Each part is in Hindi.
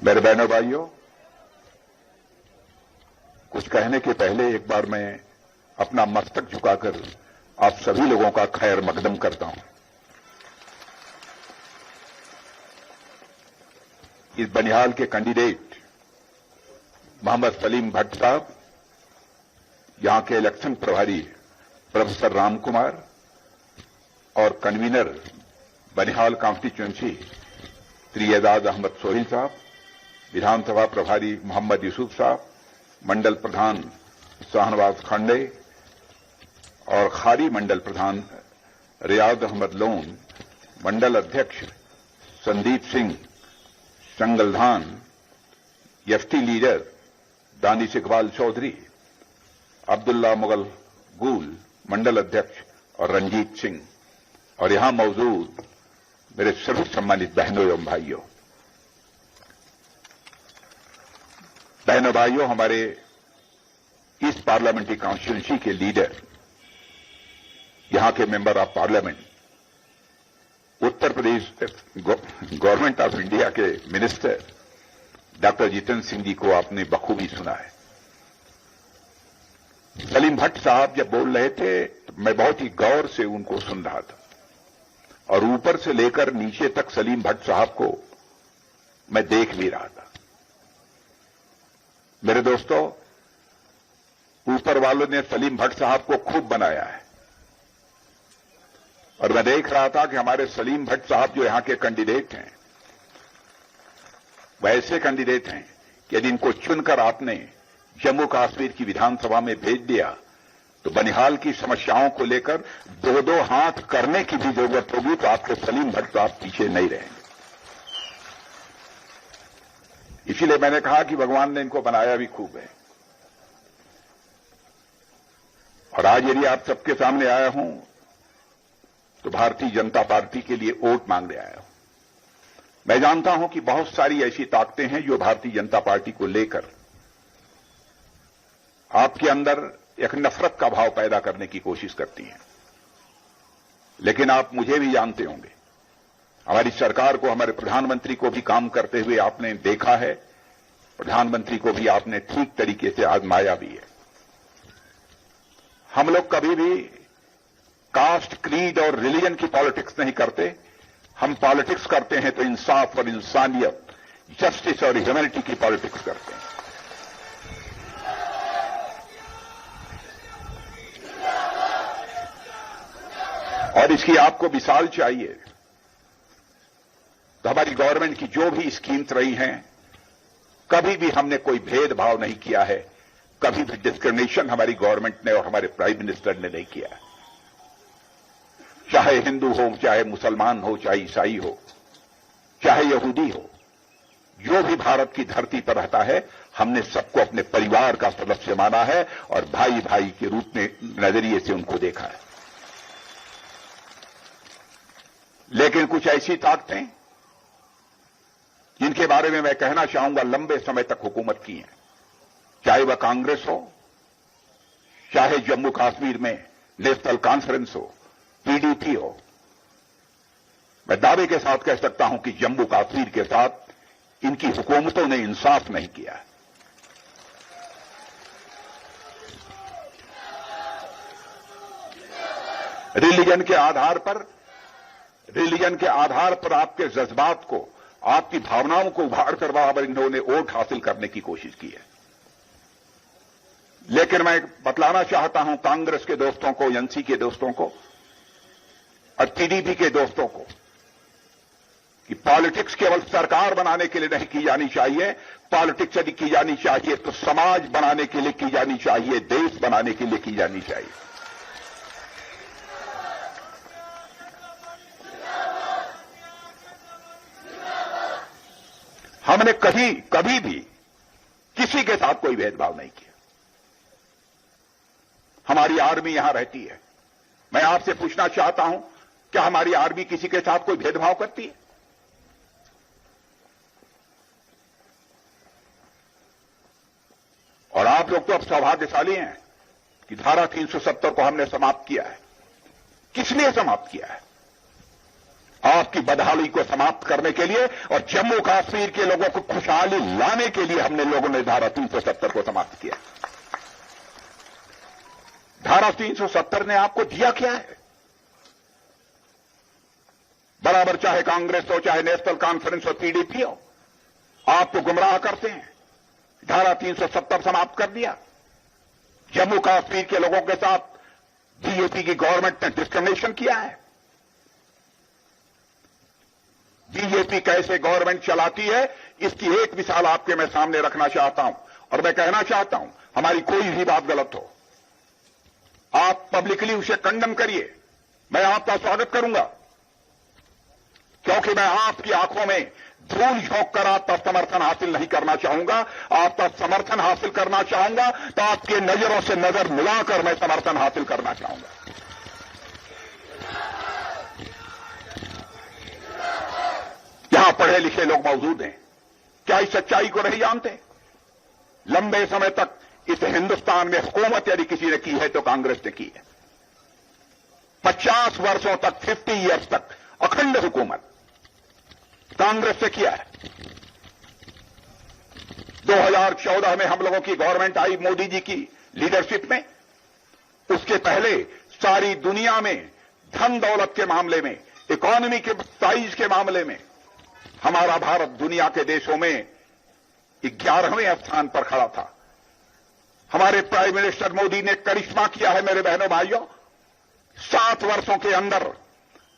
मेरे बहनों भाइयों, कुछ कहने के पहले एक बार मैं अपना मस्तक झुकाकर आप सभी लोगों का खैर मकदम करता हूं। इस बनिहाल के कैंडिडेट मोहम्मद सलीम भट्ट साहब, यहां के इलेक्शन प्रभारी प्रोफेसर राम कुमार और कन्वीनर बनिहाल कॉन्स्टिट्यूएंसी श्री एजाज अहमद सोहिल साहब, विधानसभा प्रभारी मोहम्मद यूसुफ साहब, मंडल प्रधान शाहनवाज खांडे और खारी मंडल प्रधान रियाज अहमद लोन, मंडल अध्यक्ष संदीप सिंह संगलधान, एफटी लीडर दानिश इकबाल चौधरी, अब्दुल्ला मुगल गुल मंडल अध्यक्ष और रंजीत सिंह, और यहां मौजूद मेरे सभी सम्मानित बहनों एवं भाइयों। बहनों भाइयों, हमारे इस पार्लियामेंट्री कॉन्स्टिट्यूंसी के लीडर, यहां के member of parliament, Uttar Pradesh government of India के मिनिस्टर डॉक्टर जितेंद्र सिंह जी को आपने बखूबी सुना है। सलीम भट्ट साहब जब बोल रहे थे तो मैं बहुत ही गौर से उनको सुन रहा था और ऊपर से लेकर नीचे तक सलीम भट्ट साहब को मैं देख भी रहा था। मेरे दोस्तों, ऊपर वालों ने सलीम भट्ट साहब को खूब बनाया है और मैं देख रहा था कि हमारे सलीम भट्ट साहब जो यहां के कैंडिडेट हैं, वैसे कैंडिडेट हैं कि यदि इनको चुनकर आपने जम्मू कश्मीर की विधानसभा में भेज दिया तो बनिहाल की समस्याओं को लेकर दो दो हाथ करने की भी जरूरत होगी तो आपके सलीम भट्ट साहब पीछे नहीं रहेंगे। इसीलिए मैंने कहा कि भगवान ने इनको बनाया भी खूब है। और आज यदि आप सबके सामने आया हूं तो भारतीय जनता पार्टी के लिए वोट मांगने आया हूं। मैं जानता हूं कि बहुत सारी ऐसी ताकतें हैं जो भारतीय जनता पार्टी को लेकर आपके अंदर एक नफरत का भाव पैदा करने की कोशिश करती हैं। लेकिन आप मुझे भी जानते होंगे, हमारी सरकार को, हमारे प्रधानमंत्री को भी काम करते हुए आपने देखा है, प्रधानमंत्री को भी आपने ठीक तरीके से आजमाया भी है। हम लोग कभी भी कास्ट, क्रीड और रिलीजन की पॉलिटिक्स नहीं करते। हम पॉलिटिक्स करते हैं तो इंसाफ और इंसानियत, जस्टिस और ह्यूमैनिटी की पॉलिटिक्स करते हैं। और इसकी आपको मिसाल चाहिए तो हमारी गवर्नमेंट की जो भी स्कीम्स रही हैं, कभी भी हमने कोई भेदभाव नहीं किया है, कभी भी डिस्क्रिमिनेशन हमारी गवर्नमेंट ने और हमारे प्राइम मिनिस्टर ने नहीं किया। चाहे हिंदू हो, चाहे मुसलमान हो, चाहे ईसाई हो, चाहे यहूदी हो, जो भी भारत की धरती पर रहता है, हमने सबको अपने परिवार का सदस्य माना है और भाई भाई के रूप में नजरिए से उनको देखा है। लेकिन कुछ ऐसी ताकतें जिनके बारे में मैं कहना चाहूंगा लंबे समय तक हुकूमत की हैं, चाहे वह कांग्रेस हो, चाहे जम्मू कश्मीर में नेशनल कॉन्फ्रेंस हो, पीडीपी हो। मैं दावे के साथ कह सकता हूं कि जम्मू कश्मीर के साथ इनकी हुकूमतों ने इंसाफ नहीं किया है। रिलीजन के आधार पर आपके जज्बात को, आपकी भावनाओं को उभार कर बराबर इन्होंने वोट हासिल करने की कोशिश की है। लेकिन मैं बतलाना चाहता हूं कांग्रेस के दोस्तों को, एनसी के दोस्तों को और टीडीपी के दोस्तों को कि पॉलिटिक्स केवल सरकार बनाने के लिए नहीं की जानी चाहिए। पॉलिटिक्स यदि की जानी चाहिए तो समाज बनाने के लिए की जानी चाहिए, देश बनाने के लिए की जानी चाहिए। हमने कभी भी किसी के साथ कोई भेदभाव नहीं किया। हमारी आर्मी यहां रहती है। मैं आपसे पूछना चाहता हूं, क्या हमारी आर्मी किसी के साथ कोई भेदभाव करती है? और आप लोग तो अब सौभाग्यशाली हैं कि धारा 370 को हमने समाप्त किया है। किस लिए समाप्त किया है? आप की बदहाली को समाप्त करने के लिए और जम्मू कश्मीर के लोगों को खुशहाली लाने के लिए हमने लोगों ने धारा 370 को समाप्त किया। धारा 370 ने आपको दिया क्या है? बराबर चाहे कांग्रेस हो, चाहे नेशनल कॉन्फ्रेंस हो, पीडीपी हो, आपको गुमराह करते हैं। धारा 370 समाप्त कर दिया। जम्मू कश्मीर के लोगों के साथ बीजेपी की गवर्नमेंट ने डिस्क्रिमिनेशन किया है। बीजेपी कैसे गवर्नमेंट चलाती है इसकी एक मिसाल आपके मैं सामने रखना चाहता हूं और मैं कहना चाहता हूं, हमारी कोई भी बात गलत हो, आप पब्लिकली उसे कंडम करिए, मैं आपका स्वागत करूंगा, क्योंकि मैं आपकी आंखों में धूल झोंक कर आपका समर्थन हासिल नहीं करना चाहूंगा। आपका समर्थन हासिल करना चाहूंगा तो आपके नजरों से नजर मिलाकर मैं समर्थन हासिल करना चाहूंगा। यहां पढ़े लिखे लोग मौजूद हैं, क्या इस सच्चाई को नहीं जानते? लंबे समय तक इस हिंदुस्तान में हुकूमत यदि किसी ने की है तो कांग्रेस ने की है। 50 वर्षों तक, 50 ईयर्स तक अखंड हुकूमत कांग्रेस से किया है। 2014 में हम लोगों की गवर्नमेंट आई मोदी जी की लीडरशिप में। उसके पहले सारी दुनिया में धन दौलत के मामले में, इकोनॉमी के साइज के मामले में हमारा भारत दुनिया के देशों में 11वें स्थान पर खड़ा था। हमारे प्राइम मिनिस्टर मोदी ने करिश्मा किया है मेरे बहनों भाइयों। 7 वर्षों के अंदर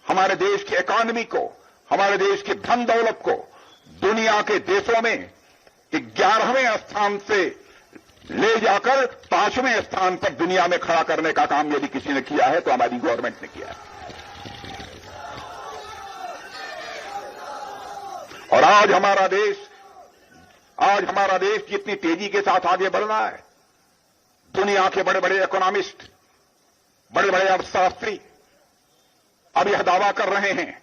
हमारे देश की इकोनॉमी को, हमारे देश की धन दौलत को दुनिया के देशों में 11वें स्थान से ले जाकर 5वें स्थान पर दुनिया में खड़ा करने का काम यदि किसी ने किया है तो हमारी गवर्नमेंट ने किया है। और आज हमारा देश जितनी तेजी के साथ आगे बढ़ रहा है, दुनिया के बड़े बड़े इकोनॉमिस्ट, बड़े बड़े अर्थशास्त्री अब यह दावा कर रहे हैं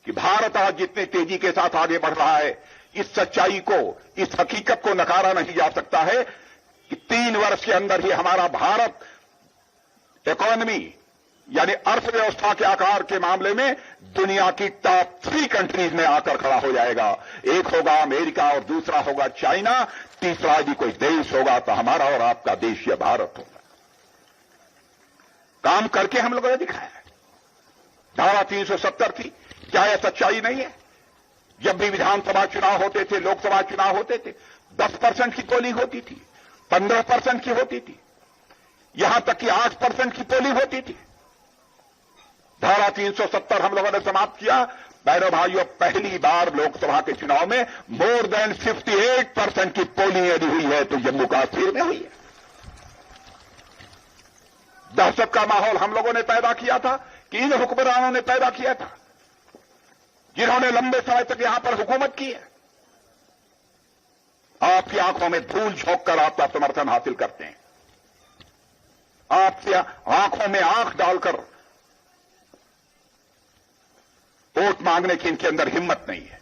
कि भारत आज जितनी तेजी के साथ आगे बढ़ रहा है, इस सच्चाई को, इस हकीकत को नकारा नहीं जा सकता है कि 3 वर्ष के अंदर ही हमारा भारत इकोनॉमी यानी अर्थव्यवस्था के आकार के मामले में दुनिया की टॉप 3 कंट्रीज में आकर खड़ा हो जाएगा। एक होगा अमेरिका और दूसरा होगा चाइना, तीसरा यदि कोई देश होगा तो हमारा और आपका देश या भारत होगा। काम करके हम लोगों ने दिखाया है। धारा 370 थी, क्या यह सच्चाई नहीं है? जब भी विधानसभा चुनाव होते थे, लोकसभा चुनाव होते थे, 10% की पोलिंग होती थी, 15% की होती थी, यहां तक कि 8% की पोलिंग होती थी। धारा 370 हम लोगों ने समाप्त किया। बहनों भाइयों, पहली बार लोकसभा के चुनाव में मोर देन 58% की पोलिंग यदि हुई है तो जम्मू कश्मीर में हुई है। दहशत का माहौल हम लोगों ने पैदा किया था कि इन हुक्मरानों ने पैदा किया था, जिन्होंने लंबे समय तक यहां पर हुकूमत की है। आपकी आंखों में धूल झोंक कर आपका समर्थन हासिल करते हैं, आपसे आंखों में आंख डालकर वोट मांगने की इनके अंदर हिम्मत नहीं है।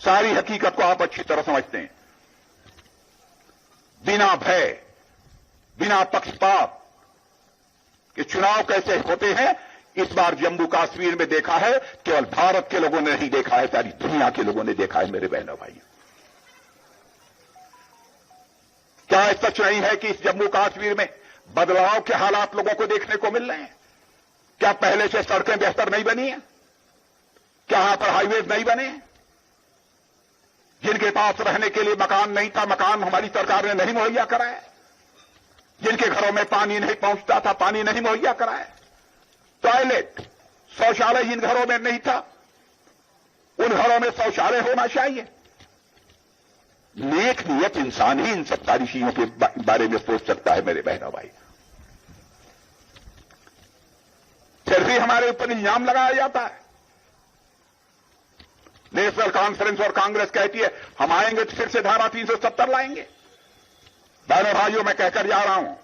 सारी हकीकत को आप अच्छी तरह समझते हैं। बिना भय, बिना पक्षपात के चुनाव कैसे होते हैं, इस बार जम्मू कश्मीर में देखा है। केवल भारत के लोगों ने नहीं देखा है, सारी दुनिया के लोगों ने देखा है मेरे बहनों भाइयों। क्या सच नहीं है कि इस जम्मू कश्मीर में बदलाव के हालात लोगों को देखने को मिल रहे हैं? क्या पहले से सड़कें बेहतर नहीं बनी हैं? क्या यहां पर हाईवेज नहीं बने? जिनके पास रहने के लिए मकान नहीं था, मकान हमारी सरकार ने नहीं मुहैया कराया। जिनके घरों में पानी नहीं पहुंचता था, पानी नहीं मुहैया कराया। टॉयलेट, शौचालय जिन घरों में नहीं था, उन घरों में शौचालय होना चाहिए। नेक नियत इंसान ही इन सब सारी चीजों के बारे में सोच सकता है मेरे बहनों भाई। फिर भी हमारे ऊपर इल्जाम लगाया जाता है। नेशनल कॉन्फ्रेंस और कांग्रेस कहती है हम आएंगे तो फिर से धारा 370 लाएंगे। बहनों भाइयों, मैं कहकर जा रहा हूं,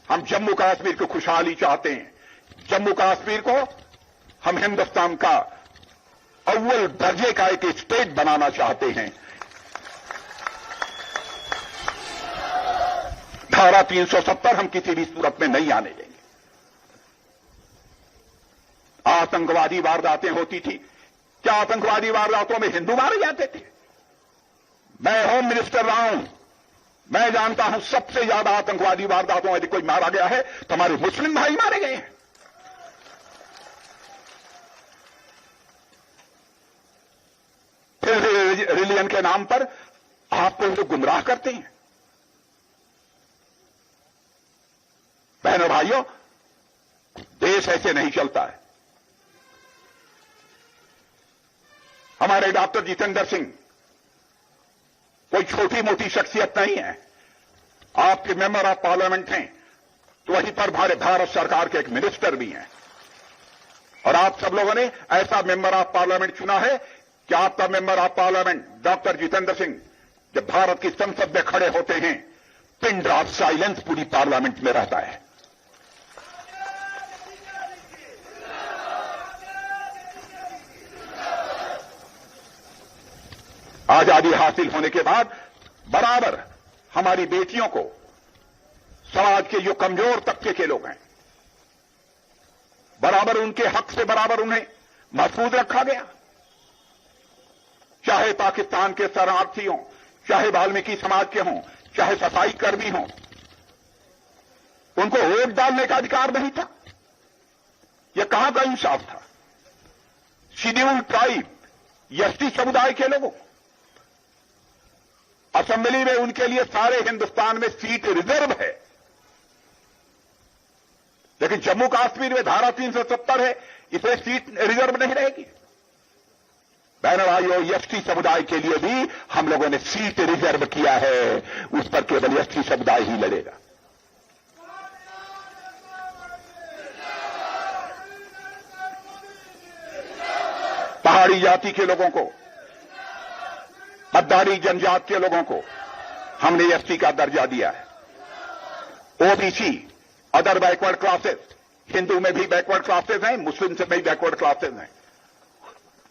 हम जम्मू कश्मीर को खुशहाली चाहते हैं। जम्मू कश्मीर को हम हिंदुस्तान का अव्वल दर्जे का एक स्टेट बनाना चाहते हैं। धारा 370 हम किसी भी सूरत में नहीं आने देंगे। आतंकवादी वारदातें होती थी? क्या आतंकवादी वारदातों में हिंदू मारे जाते थे? मैं होम मिनिस्टर रहा हूं, मैं जानता हूं सबसे ज्यादा आतंकवादी वारदातों में यदि कोई मारा गया है तो हमारे मुस्लिम भाई मारे गए हैं। फिर रिलीजन के नाम पर आपको जो गुमराह करते हैं। बहनों भाइयों, देश ऐसे नहीं चलता है। हमारे डॉक्टर जितेंद्र सिंह कोई छोटी मोटी शख्सियत नहीं है। आपके मेंबर ऑफ पार्लियामेंट हैं, तो वहीं पर भारत सरकार के एक मिनिस्टर भी हैं। और आप सब लोगों ने ऐसा मेंबर ऑफ पार्लियामेंट चुना है कि आपका member of parliament doctor Jitendra Singh जब भारत की संसद में खड़े होते हैं, पिन ड्रॉप साइलेंस पूरी पार्लियामेंट में रहता है। आजादी हासिल होने के बाद बराबर हमारी बेटियों को, समाज के जो कमजोर तबके के लोग हैं, बराबर उनके हक से बराबर उन्हें महफूज रखा गया। चाहे पाकिस्तान के शरणार्थी हों, चाहे वाल्मीकि समाज के हों, चाहे सफाई कर्मी हों, उनको वोट डालने का अधिकार नहीं था। यह कहां का इंसाफ था? शेड्यूल ट्राइब, एसटी समुदाय के लोगों, असेंबली में उनके लिए सारे हिंदुस्तान में सीट रिजर्व है, लेकिन जम्मू कश्मीर में धारा 370 है, इसे सीट रिजर्व नहीं रहेगी। बहनों भाइयों, एसटी समुदाय के लिए भी हम लोगों ने सीट रिजर्व किया है, उस पर केवल एसटी समुदाय ही लड़ेगा। पहाड़ी जाति के लोगों को, मद्दारी जनजात के लोगों को हमने एसटी का दर्जा दिया है। OBC, other backward classes, Hindu में भी बैकवर्ड क्लासेस हैं, मुस्लिम से भी बैकवर्ड क्लासेस हैं,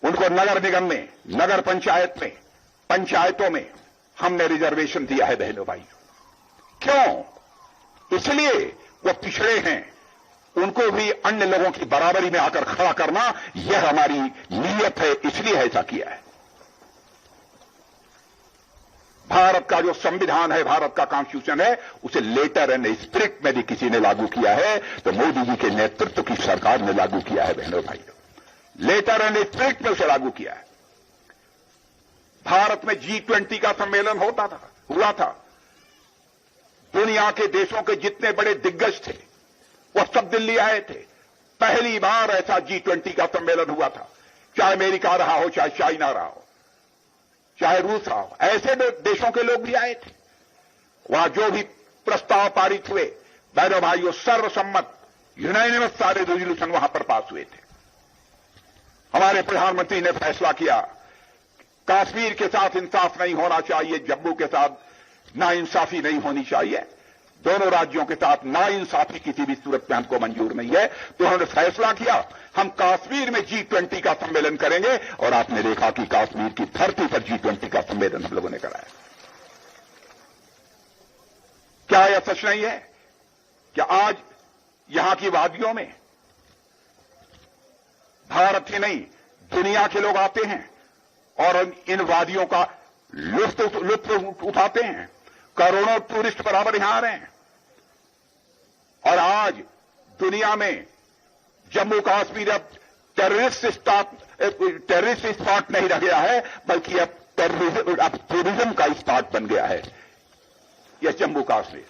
उनको नगर निगम में, नगर पंचायत में, पंचायतों में हमने रिजर्वेशन दिया है। बहनों भाइयों, क्यों? इसलिए वो पिछड़े हैं, उनको भी अन्य लोगों की बराबरी में आकर खड़ा करना, यह हमारी नीयत है, इसलिए ऐसा किया है। भारत का जो संविधान है, भारत का कॉन्स्टिट्यूशन है, उसे लेटर एंड स्पिरिट में भी किसी ने लागू किया है, तो मोदी जी के नेतृत्व की सरकार ने लागू किया है। बहनों भाइयों, लेटर एंड स्पिरिट में उसे लागू किया है। भारत में G20 का सम्मेलन हुआ था। दुनिया के देशों के जितने बड़े दिग्गज थे वो सब दिल्ली आए थे। पहली बार ऐसा G20 का सम्मेलन हुआ था। चाहे अमेरिका रहा हो, चाहे चाइना रहा हो, चाहे रूस रहा हो, ऐसे देशों के लोग भी आए थे। वहां जो भी प्रस्ताव पारित हुए, बहनों भाइयों, सर्वसम्मत यूनानिमस सारे रेजोल्यूशन वहां पर पास हुए थे। हमारे प्रधानमंत्री ने फैसला किया, कश्मीर के साथ इंसाफ नहीं होना चाहिए, जम्मू के साथ नाइंसाफी नहीं होनी चाहिए, दोनों राज्यों के साथ नाइंसाफी किसी भी सूरत में हमको मंजूर नहीं है। तो उन्होंने फैसला किया, हम कश्मीर में G20 का सम्मेलन करेंगे। और आपने देखा कि कश्मीर की धरती पर G20 का सम्मेलन हम लोगों ने कराया। क्या यह सच नहीं है कि आज यहां की वादियों में भारत ही नहीं, दुनिया के लोग आते हैं और इन वादियों का लुत्फ उठाते हैं। करोड़ों टूरिस्ट बराबर यहां आ रहे हैं। और आज दुनिया में जम्मू कश्मीर अब टेररिस्ट स्पॉट नहीं रह गया है, बल्कि अब टूरिज्म का स्पॉट बन गया है यह जम्मू कश्मीर।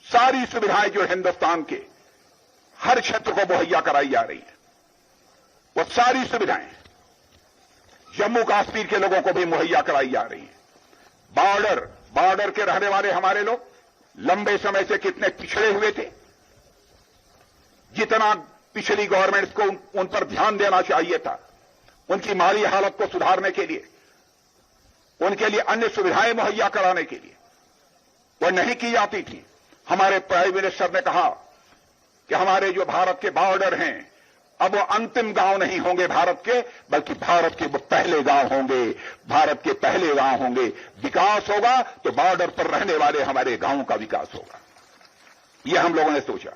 सारी सुविधाएं जो हिंदुस्तान के हर क्षेत्र को मुहैया कराई जा रही है, वो सारी सुविधाएं जम्मू कश्मीर के लोगों को भी मुहैया कराई जा रही है। बॉर्डर के रहने वाले हमारे लोग लंबे समय से कितने पिछड़े हुए थे, जितना पिछली गवर्नमेंट को उन पर ध्यान देना चाहिए था, उनकी माली हालत को सुधारने के लिए, उनके लिए अन्य सुविधाएं मुहैया कराने के लिए, वो नहीं की जाती थी। हमारे प्राइम मिनिस्टर ने कहा कि हमारे जो भारत के बॉर्डर हैं, अब वो अंतिम गांव नहीं होंगे भारत के, बल्कि भारत के वो पहले गांव होंगे, भारत के पहले गांव होंगे। विकास होगा तो बॉर्डर पर रहने वाले हमारे गांवों का विकास होगा। यह हम लोगों ने सोचा।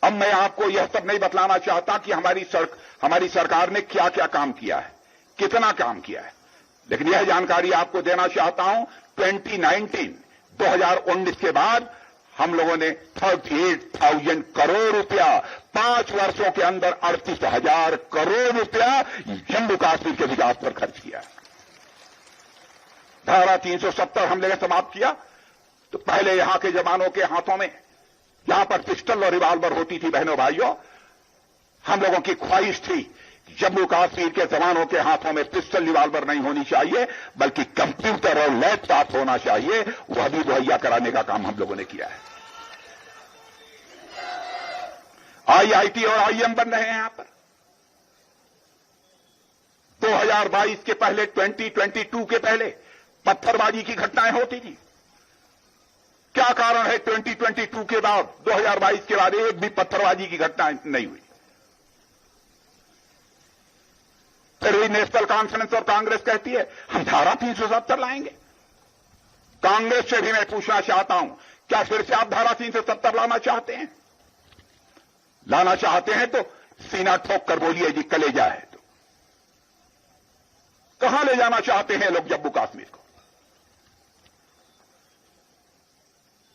अब मैं आपको यह सब नहीं बतलाना चाहता कि हमारी सरकार ने क्या क्या काम किया है, कितना काम किया है, लेकिन यह जानकारी आपको देना चाहता हूं 2019 के बाद हम लोगों ने 38,000 करोड़ रुपया 5 वर्षों के अंदर 38,000 करोड़ रुपया जम्मू कश्मीर के विकास पर खर्च किया। धारा 370 हमने ने समाप्त किया तो पहले यहां के जवानों के हाथों में यहां पर पिस्टल और रिवाल्वर होती थी। बहनों भाइयों, हम लोगों की ख्वाहिश थी जम्मू कश्मीर के जवानों के हाथों में पिस्टल रिवाल्वर नहीं होनी चाहिए, बल्कि कंप्यूटर और लैपटॉप होना चाहिए। वह भी मुहैया कराने का काम हम लोगों ने किया है। IIT और IIM बन रहे हैं यहां पर। 2022 के पहले, 2022 के पहले पत्थरबाजी की घटनाएं होती थी। क्या कारण है 2022 के बाद, 2022 के बाद एक भी पत्थरबाजी की घटना नहीं हुई? फिर भी नेशनल कॉन्फ्रेंस और कांग्रेस कहती है हम धारा 370 लाएंगे। कांग्रेस से भी मैं पूछना चाहता हूं, क्या फिर से आप धारा 370 लाना चाहते हैं? लाना चाहते हैं तो सीना ठोक कर बोलिए जी, कलेजा है तो। कहां ले जाना चाहते हैं लोग जम्मू कश्मीर को?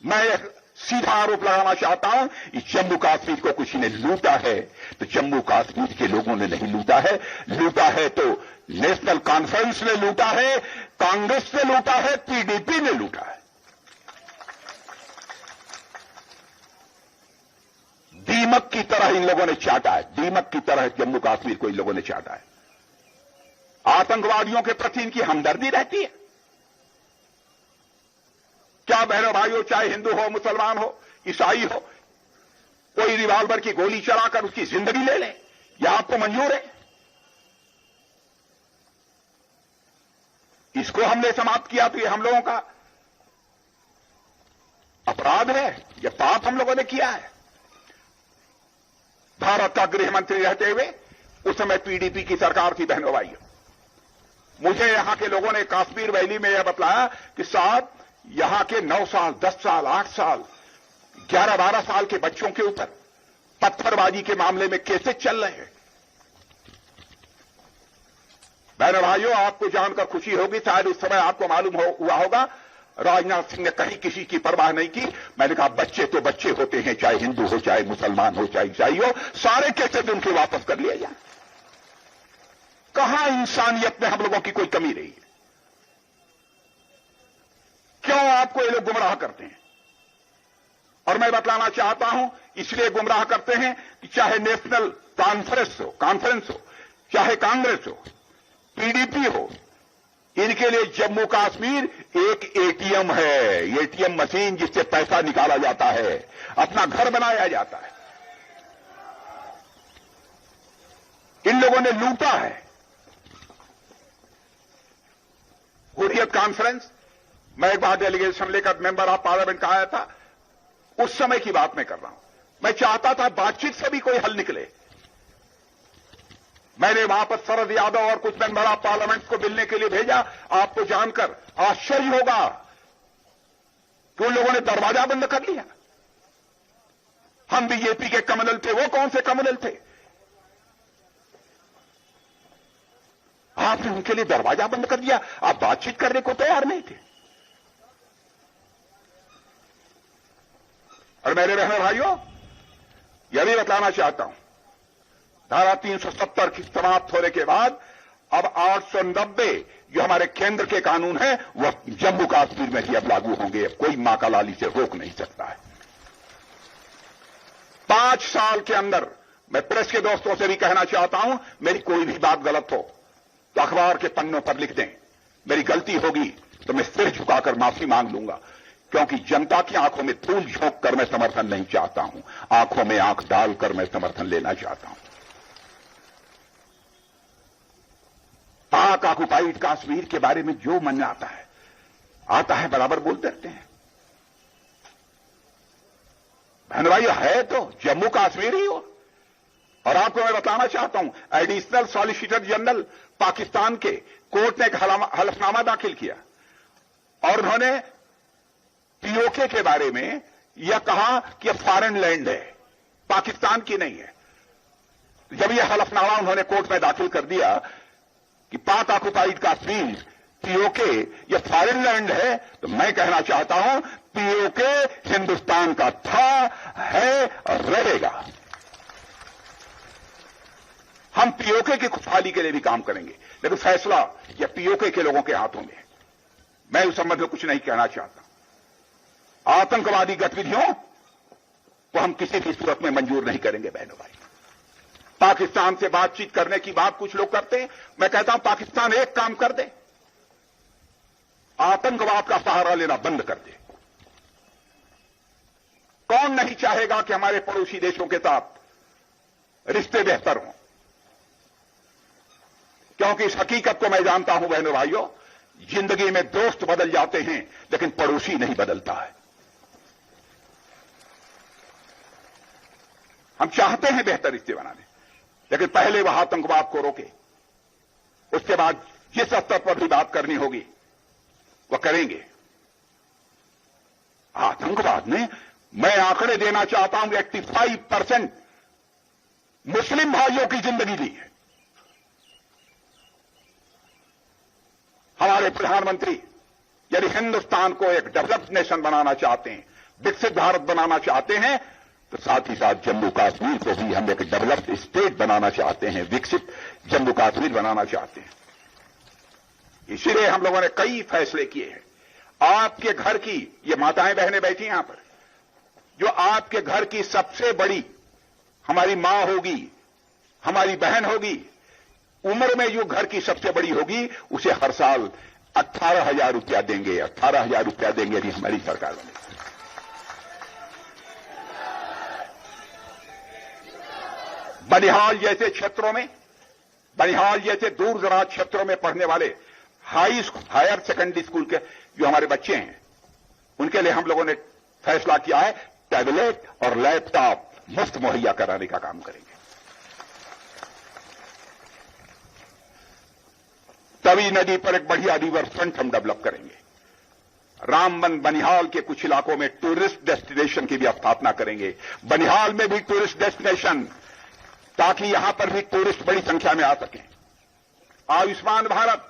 मैं एक सीधा आरोप लगाना चाहता हूं कि जम्मू कश्मीर को किसी ने लूटा है तो जम्मू कश्मीर के लोगों ने नहीं लूटा है। लूटा है तो नेशनल कॉन्फ्रेंस ने लूटा है, कांग्रेस ने लूटा है, PDP ने लूटा है। दीमक की तरह इन लोगों ने चाटा है, दीमक की तरह जम्मू कश्मीर को इन लोगों ने चाटा है। आतंकवादियों के प्रति इनकी हमदर्दी रहती है क्या? बहनों भाइयों, चाहे हिंदू हो, मुसलमान हो, ईसाई हो, कोई रिवाल्वर की गोली चलाकर उसकी जिंदगी ले ले, यह आपको मंजूर है? इसको हमने समाप्त किया तो ये हम लोगों का अपराध है, यह पाप हम लोगों ने किया है। भारत का गृह मंत्री रहते हुए उस समय PDP की सरकार थी। बहनों भाइयों, मुझे यहां के लोगों ने कश्मीर वैली में यह बतलाया कि साहब यहां के 9 साल, 10 साल, 8 साल, 11-12 साल के बच्चों के ऊपर पत्थरबाजी के मामले में केसेस चल रहे हैं। बहनों भाइयों, आपको जानकर खुशी होगी, शायद उस समय आपको मालूम हुआ होगा, राजनाथ सिंह ने कहीं किसी की परवाह नहीं की। मैंने कहा बच्चे तो बच्चे होते हैं, चाहे हिंदू हो, चाहे मुसलमान हो, चाहे ईसाई हो, सारे केसेस उनके वापस कर लिए जाए। कहां इंसानियत में हम लोगों की कोई कमी रही है? क्यों आपको ये लोग गुमराह करते हैं? और मैं बतलाना चाहता हूं, इसलिए गुमराह करते हैं कि चाहे नेशनल कॉन्फ्रेंस हो, चाहे कांग्रेस हो, PDP हो, इनके लिए जम्मू कश्मीर एक ATM है, ATM मशीन जिससे पैसा निकाला जाता है, अपना घर बनाया जाता है। इन लोगों ने लूटा है। हुर्रियत कॉन्फ्रेंस, मैं एक बार डेलीगेशन लेकर मेंबर ऑफ पार्लियामेंट का आया था, उस समय की बात मैं कर रहा हूं। मैं चाहता था बातचीत से भी कोई हल निकले। मैंने वहां पर शरद यादव और कुछ मेंबर ऑफ पार्लियामेंट को मिलने के लिए भेजा। आपको जानकर आश्चर्य होगा कि उन लोगों ने दरवाजा बंद कर लिया। हम बीजेपी के कम्युनल थे, वो कौन से कम्युनल थे? आपने उनके लिए दरवाजा बंद कर दिया, आप बातचीत करने को तैयार नहीं थे। और मेरे बहनों भाइयों, यह भी बताना चाहता हूं, धारा 370 की समाप्त होने के बाद अब 890 जो हमारे केंद्र के कानून है वह जम्मू कश्मीर में ही अब लागू होंगे। अब कोई मां का लाली से रोक नहीं सकता है। 5 साल के अंदर, मैं प्रेस के दोस्तों से भी कहना चाहता हूं, मेरी कोई भी बात गलत हो तो अखबार के पन्नों पर लिख दें। मेरी गलती होगी तो मैं सिर झुकाकर माफी मांग लूंगा, क्योंकि जनता की आंखों में धूल झोंक कर मैं समर्थन नहीं चाहता हूं, आंखों में आंख डालकर मैं समर्थन लेना चाहता हूं। पाक ऑक्युपाइड कश्मीर के बारे में जो मन में आता है बराबर बोलते रहते हैं। बहन भाई, है तो जम्मू कश्मीर ही हो। और आपको मैं बताना चाहता हूं, एडिशनल सॉलिसिटर जनरल पाकिस्तान के कोर्ट ने एक हलफनामा दाखिल किया और उन्होंने POK के बारे में यह कहा कि यह फॉरेन लैंड है, पाकिस्तान की नहीं है। जब यह हलफनामा उन्होंने कोर्ट में दाखिल कर दिया कि पाक ऑक्युपाइड कश्मीर पीओके यह फॉरेन लैंड है, तो मैं कहना चाहता हूं पीओके हिंदुस्तान का था, है और रहेगा। हम पीओके की खुशहाली के लिए भी काम करेंगे, लेकिन फैसला यह पीओके के लोगों के हाथों में है। मैं उस संबंध में कुछ नहीं कहना चाहता। आतंकवादी गतिविधियों को हम किसी भी सूरत में मंजूर नहीं करेंगे। बहनों भाई, पाकिस्तान से बातचीत करने की बात कुछ लोग करते हैं। मैं कहता हूं पाकिस्तान एक काम कर दे, आतंकवाद का सहारा लेना बंद कर दे। कौन नहीं चाहेगा कि हमारे पड़ोसी देशों के साथ रिश्ते बेहतर हों, क्योंकि इस हकीकत को मैं जानता हूं बहनों भाइयों, जिंदगी में दोस्त बदल जाते हैं लेकिन पड़ोसी नहीं बदलता है। हम चाहते हैं बेहतर रिश्ते बनाने, लेकिन पहले वह आतंकवाद को रोके, उसके बाद जिस स्तर पर भी बात करनी होगी वह करेंगे। आतंकवाद ने, मैं आंकड़े देना चाहता हूं, 85% मुस्लिम भाइयों की जिंदगी ली है। हमारे प्रधानमंत्री यदि हिंदुस्तान को एक डेवलप्ड नेशन बनाना चाहते हैं, विकसित भारत बनाना चाहते हैं, तो साथ ही साथ जम्मू कश्मीर को भी हम एक डेवलप्ड स्टेट बनाना चाहते हैं, विकसित जम्मू कश्मीर बनाना चाहते हैं। इसीलिए हम लोगों ने कई फैसले किए हैं। आपके घर की, ये माताएं बहनें बैठी यहां पर, जो आपके घर की सबसे बड़ी हमारी मां होगी, हमारी बहन होगी, उम्र में जो घर की सबसे बड़ी होगी, उसे हर साल 18,000 रुपया देंगे। 18,000 रुपया देंगे यदि हमारी सरकार बने। बनिहाल जैसे क्षेत्रों में, बनिहाल जैसे दूर दराज क्षेत्रों में पढ़ने वाले हायर सेकेंडरी स्कूल के जो हमारे बच्चे हैं, उनके लिए हम लोगों ने फैसला किया है टैबलेट और लैपटॉप मुफ्त मुहैया कराने का काम करेंगे। तवी नदी पर एक बढ़िया रिवर फ्रंट हम डेवलप करेंगे। रामबन बनिहाल के कुछ इलाकों में टूरिस्ट डेस्टिनेशन की भी स्थापना करेंगे। बनिहाल में भी टूरिस्ट डेस्टिनेशन, ताकि यहां पर भी टूरिस्ट बड़ी संख्या में आ सकें। आयुष्मान भारत,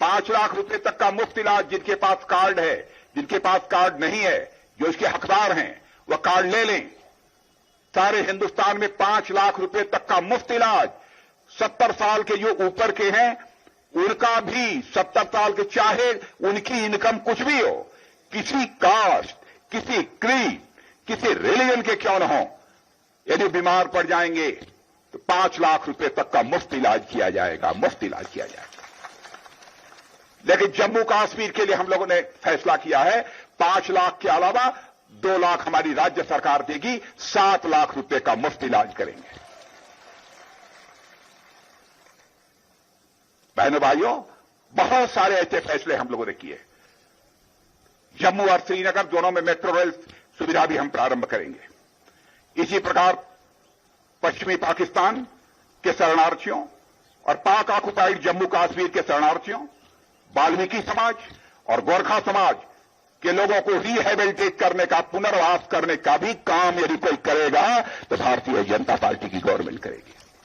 5 लाख रुपए तक का मुफ्त इलाज, जिनके पास कार्ड है, जिनके पास कार्ड नहीं है, जो इसके हकदार हैं, वह कार्ड ले लें। सारे हिंदुस्तान में 5 लाख रुपए तक का मुफ्त इलाज। 70 साल के जो ऊपर के हैं उनका भी, 70 साल के, चाहे उनकी इनकम कुछ भी हो, किसी कास्ट, किसी क्रीड, किसी रिलीजन के क्यों न हो, यदि बीमार पड़ जाएंगे तो 5 लाख रुपए तक का मुफ्त इलाज किया जाएगा, मुफ्त इलाज किया जाएगा। लेकिन जम्मू कश्मीर के लिए हम लोगों ने फैसला किया है 5 लाख के अलावा 2 लाख हमारी राज्य सरकार देगी, 7 लाख रुपए का मुफ्त इलाज करेंगे। बहनों भाइयों, बहुत सारे ऐसे फैसले हम लोगों ने किए। जम्मू और श्रीनगर दोनों में मेट्रो रेल सुविधा भी हम प्रारंभ करेंगे। इसी प्रकार पश्चिमी पाकिस्तान के शरणार्थियों और पाक ऑक्युपाइड जम्मू कश्मीर के शरणार्थियों, वाल्मीकि समाज और गोरखा समाज के लोगों को रिहेबिलिटेट करने का, पुनर्वास करने का भी काम यदि कोई करेगा तो भारतीय जनता पार्टी की गवर्नमेंट करेगी।